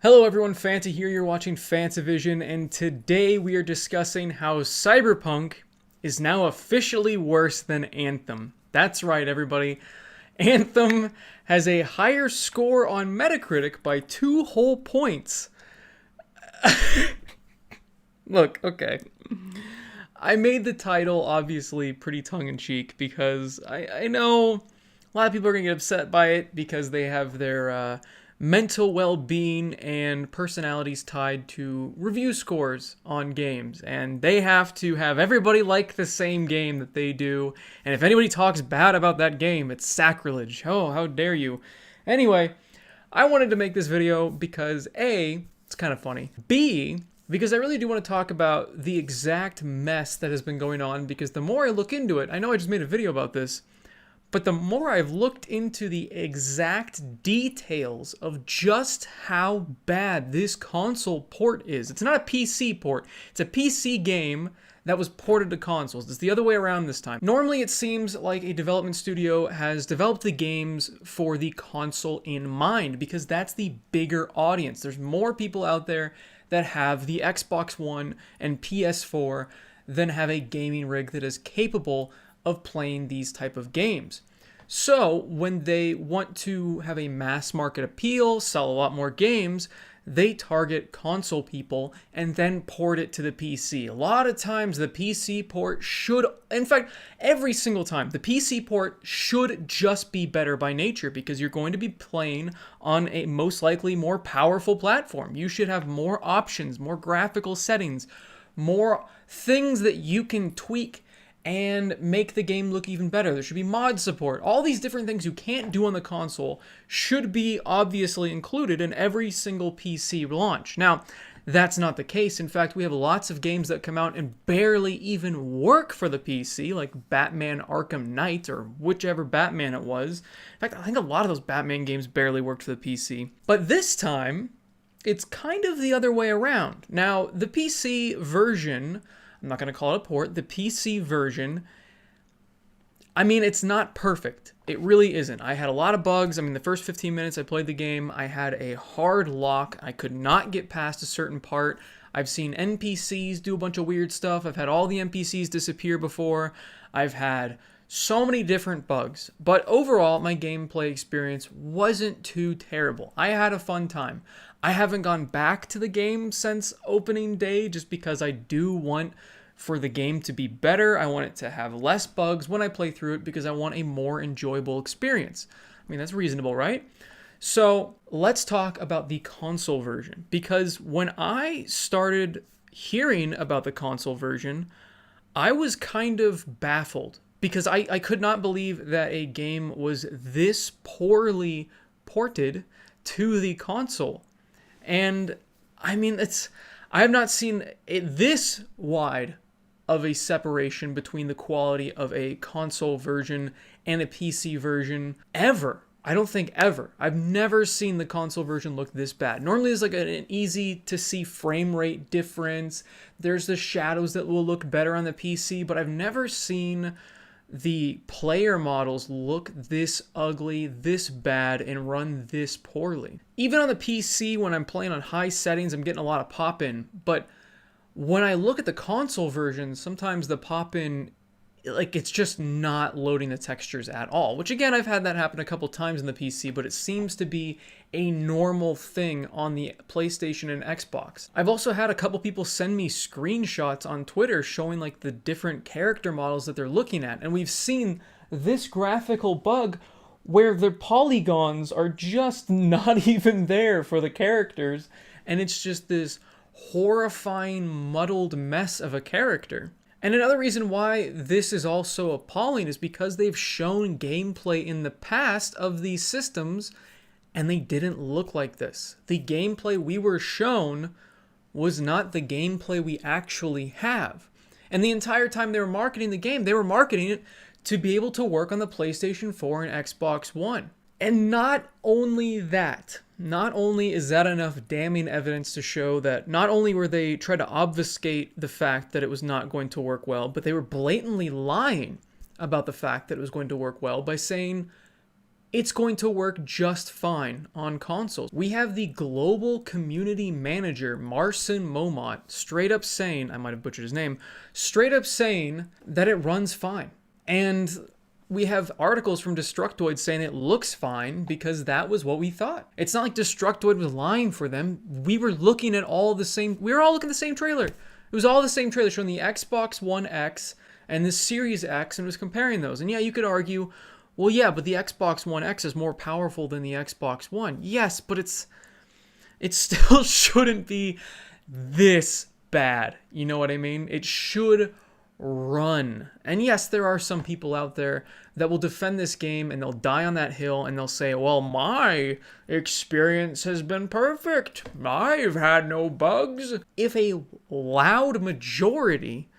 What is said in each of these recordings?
Hello everyone, Fanta here, you're watching FANTAVISION, and today we are discussing how Cyberpunk is now officially worse than Anthem. That's right, everybody. Anthem has a higher score on Metacritic by 2 whole points. Look, okay. I made the title obviously pretty tongue-in-cheek because I know a lot of people are going to get upset by it because they have their mental well-being and personalities tied to review scores on games, and they have to have everybody like the same game that they do, and if anybody talks bad about that game, it's sacrilege. Oh, how dare you. Anyway, I wanted to make this video because A, it's kind of funny, B, because I really do want to talk about the exact mess that has been going on, because the more I look into it, I know I just made a video about this, but the more I've looked into the exact details of just how bad this console port is. It's not a PC port. It's a PC game that was ported to consoles. It's the other way around this time. Normally it seems like a development studio has developed the games for the console in mind because that's the bigger audience. There's more people out there that have the Xbox One and PS4 than have a gaming rig that is capable of playing these type of games. So when they want to have a mass market appeal, sell a lot more games, they target console people and then port it to the PC. A lot of times the PC port should, in fact, every single time, the PC port should just be better by nature because you're going to be playing on a most likely more powerful platform. You should have more options, more graphical settings, more things that you can tweak and make the game look even better. There should be mod support. All these different things you can't do on the console should be obviously included in every single PC launch. Now, that's not the case. In fact, we have lots of games that come out and barely even work for the PC, like Batman Arkham Knight or whichever Batman it was. In fact, I think a lot of those Batman games barely worked for the PC. But this time, it's kind of the other way around. Now, the PC version, I'm not going to call it a port, the PC version, I mean, it's not perfect. It really isn't. I had a lot of bugs. I mean, the first 15 minutes I played the game, I had a hard lock. I could not get past a certain part. I've seen NPCs do a bunch of weird stuff. I've had all the NPCs disappear before. I've had so many different bugs. But overall, my gameplay experience wasn't too terrible. I had a fun time. I haven't gone back to the game since opening day just because I do want for the game to be better. I want it to have less bugs when I play through it because I want a more enjoyable experience. I mean, that's reasonable, right? So let's talk about the console version, because when I started hearing about the console version, I was kind of baffled because I could not believe that a game was this poorly ported to the console. And I mean, I have not seen it this wide of a separation between the quality of a console version and a PC version ever. I don't think ever. I've never seen the console version look this bad. Normally there's like an easy to see frame rate difference. There's the shadows that will look better on the PC, but I've never seen the player models look this ugly, this bad, and run this poorly. Even on the PC, when I'm playing on high settings, I'm getting a lot of pop-in, but when I look at the console version, sometimes the pop-in, like, it's just not loading the textures at all, which again, I've had that happen a couple times in the PC, but it seems to be a normal thing on the PlayStation and Xbox. I've also had a couple people send me screenshots on Twitter showing like the different character models that they're looking at, and we've seen this graphical bug where the polygons are just not even there for the characters, and it's just this horrifying muddled mess of a character. And another reason why this is also appalling is because they've shown gameplay in the past of these systems and they didn't look like this. The gameplay we were shown was not the gameplay we actually have. And the entire time they were marketing the game, they were marketing it to be able to work on the PlayStation 4 and Xbox One. And not only that, not only is that enough damning evidence to show that not only were they trying to obfuscate the fact that it was not going to work well, but they were blatantly lying about the fact that it was going to work well by saying it's going to work just fine on consoles. We have the global community manager, Marcin Momot, straight up saying, I might have butchered his name, straight up saying that it runs fine. And we have articles from Destructoid saying it looks fine because that was what we thought. It's not like Destructoid was lying for them. We were looking at all the same, we were all looking at the same trailer. It was all the same trailer showing the Xbox One X and the Series X and was comparing those. And yeah, you could argue, well, yeah, but the Xbox One X is more powerful than the Xbox One. Yes, but it still shouldn't be this bad. You know what I mean? It should run. And yes, there are some people out there that will defend this game and they'll die on that hill and they'll say, well, my experience has been perfect. I've had no bugs. If a loud majority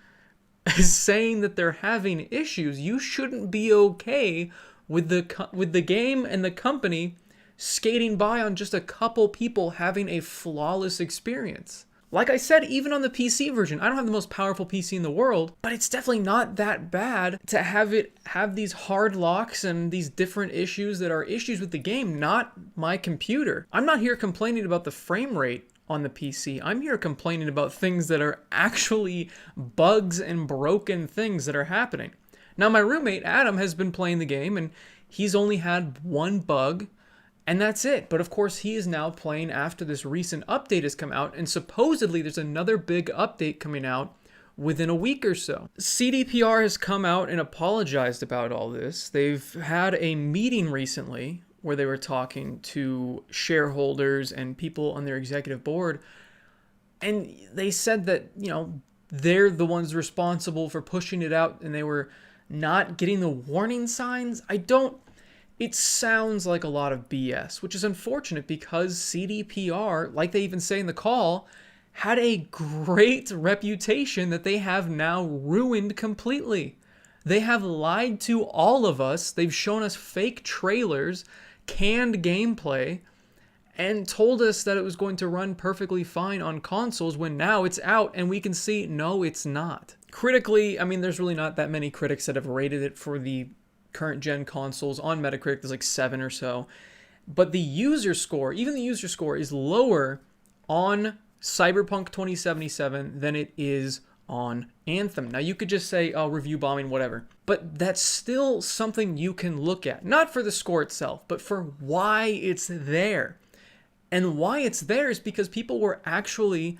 is saying that they're having issues, you shouldn't be okay with the game and the company skating by on just a couple people having a flawless experience. Like I said, even on the PC version, I don't have the most powerful PC in the world, but it's definitely not that bad to have these hard locks and these different issues that are issues with the game, not my computer. I'm not here complaining about the frame rate on the PC. I'm here complaining about things that are actually bugs and broken things that are happening. Now, my roommate, Adam, has been playing the game, and he's only had one bug, and that's it. But of course, he is now playing after this recent update has come out, and supposedly there's another big update coming out within a week or so. CDPR has come out and apologized about all this. They've had a meeting recently where they were talking to shareholders and people on their executive board, and they said that, you know, they're the ones responsible for pushing it out, and they were not getting the warning signs. It sounds like a lot of BS, which is unfortunate because CDPR, like they even say in the call, had a great reputation that they have now ruined completely. They have lied to all of us. They've shown us fake trailers, canned gameplay, and told us that it was going to run perfectly fine on consoles when now it's out and we can see, no, it's not. Critically, I mean, there's really not that many critics that have rated it for the current gen consoles. On Metacritic, there's like 7 or so. But the user score, even the user score, is lower on Cyberpunk 2077 than it is on Anthem. Now, you could just say, oh, review bombing, whatever. But that's still something you can look at. Not for the score itself, but for why it's there. And why it's there is because people were actually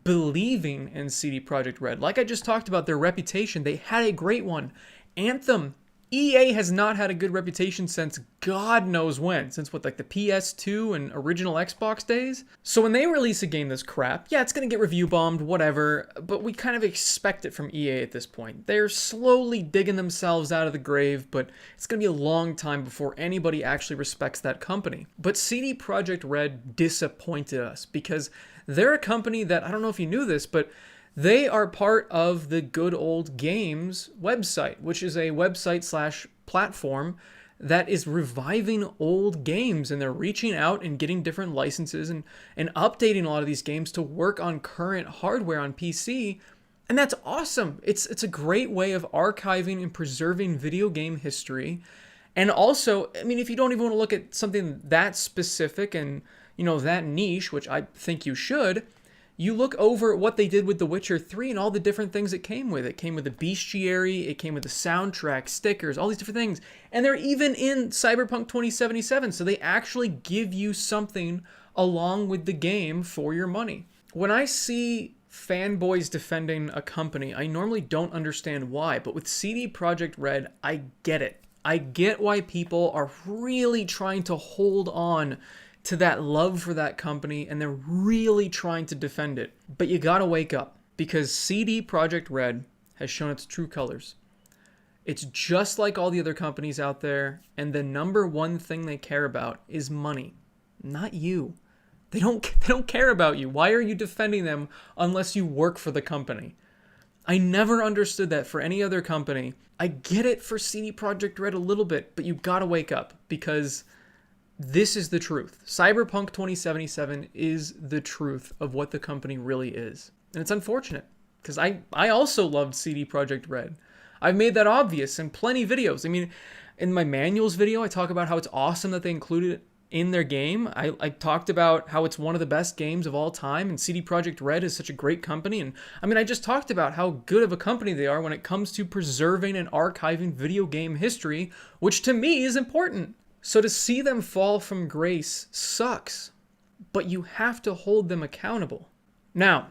believing in CD Projekt Red. Like I just talked about, their reputation, they had a great one. Anthem, EA has not had a good reputation since God knows when. Since what, like the PS2 and original Xbox days? So when they release a game that's crap, yeah, it's going to get review bombed, whatever, but we kind of expect it from EA at this point. They're slowly digging themselves out of the grave, but it's going to be a long time before anybody actually respects that company. But CD Projekt Red disappointed us because they're a company that, I don't know if you knew this, but they are part of the Good Old Games website, which is a website/platform that is reviving old games, and they're reaching out and getting different licenses and updating a lot of these games to work on current hardware on PC. And that's awesome. It's a great way of archiving and preserving video game history. And also, I mean, if you don't even want to look at something that specific and, you know, that niche, which I think you should, you look over what they did with The Witcher 3 and all the different things it came with. It came with the bestiary, it came with the soundtrack, stickers, all these different things. And they're even in Cyberpunk 2077, so they actually give you something along with the game for your money. When I see fanboys defending a company, I normally don't understand why, but with CD Projekt Red, I get it. I get why people are really trying to hold on to that love for that company, and they're really trying to defend it. But you gotta wake up, because CD Projekt Red has shown its true colors. It's just like all the other companies out there, and the number one thing they care about is money, not you. They don't care about you. Why are you defending them unless you work for the company? I never understood that for any other company. I get it for CD Projekt Red a little bit, but you gotta wake up, because this is the truth. Cyberpunk 2077 is the truth of what the company really is. And it's unfortunate, because I also loved CD Projekt Red. I've made that obvious in plenty of videos. I mean, In my manuals video, I talk about how it's awesome that they included it in their game. I talked about how it's one of the best games of all time, and CD Projekt Red is such a great company. And I mean, I just talked about how good of a company they are when it comes to preserving and archiving video game history, which to me is important. So to see them fall from grace sucks, but you have to hold them accountable. Now,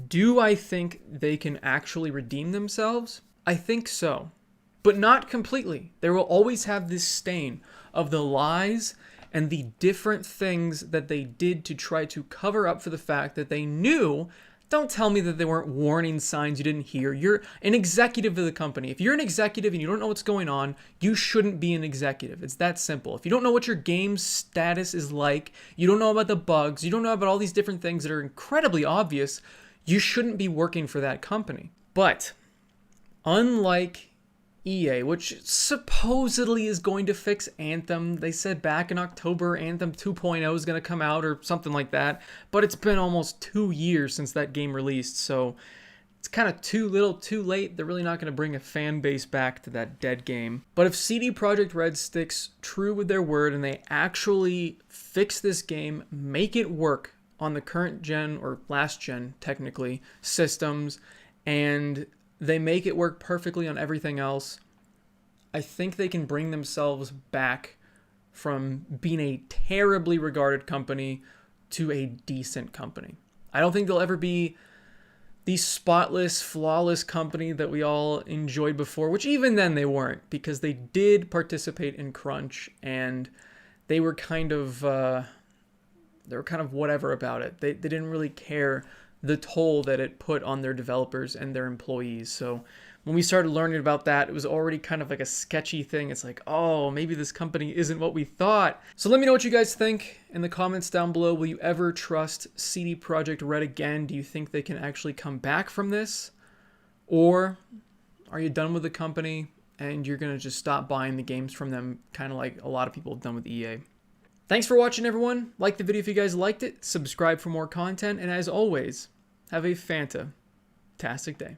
do I think they can actually redeem themselves? I think so, but not completely. They will always have this stain of the lies and the different things that they did to try to cover up for the fact that they knew. Don't tell me that there weren't warning signs you didn't hear. You're an executive of the company. If you're an executive and you don't know what's going on, you shouldn't be an executive. It's that simple. If you don't know what your game's status is like, you don't know about the bugs, you don't know about all these different things that are incredibly obvious, you shouldn't be working for that company. But unlike EA, which supposedly is going to fix Anthem. They said back in October Anthem 2.0 is going to come out or something like that, but it's been almost 2 years since that game released, so it's kind of too little too late. They're really not going to bring a fan base back to that dead game. But if CD Projekt Red sticks true with their word and they actually fix this game, make it work on the current gen, or last gen technically, systems, and they make it work perfectly on everything else, I think they can bring themselves back from being a terribly regarded company to a decent company. I don't think they'll ever be the spotless, flawless company that we all enjoyed before, which even then they weren't, because they did participate in crunch and they were kind of whatever about it. They didn't really care the toll that it put on their developers and their employees. So when we started learning about that, it was already kind of like a sketchy thing. It's like, oh, maybe this company isn't what we thought. So let me know what you guys think in the comments down below. Will you ever trust CD Projekt Red again? Do you think they can actually come back from this? Or are you done with the company and you're going to just stop buying the games from them, kind of like a lot of people have done with EA? Thanks for watching, everyone. Like the video if you guys liked it. Subscribe for more content. And as always, have a fantastic day.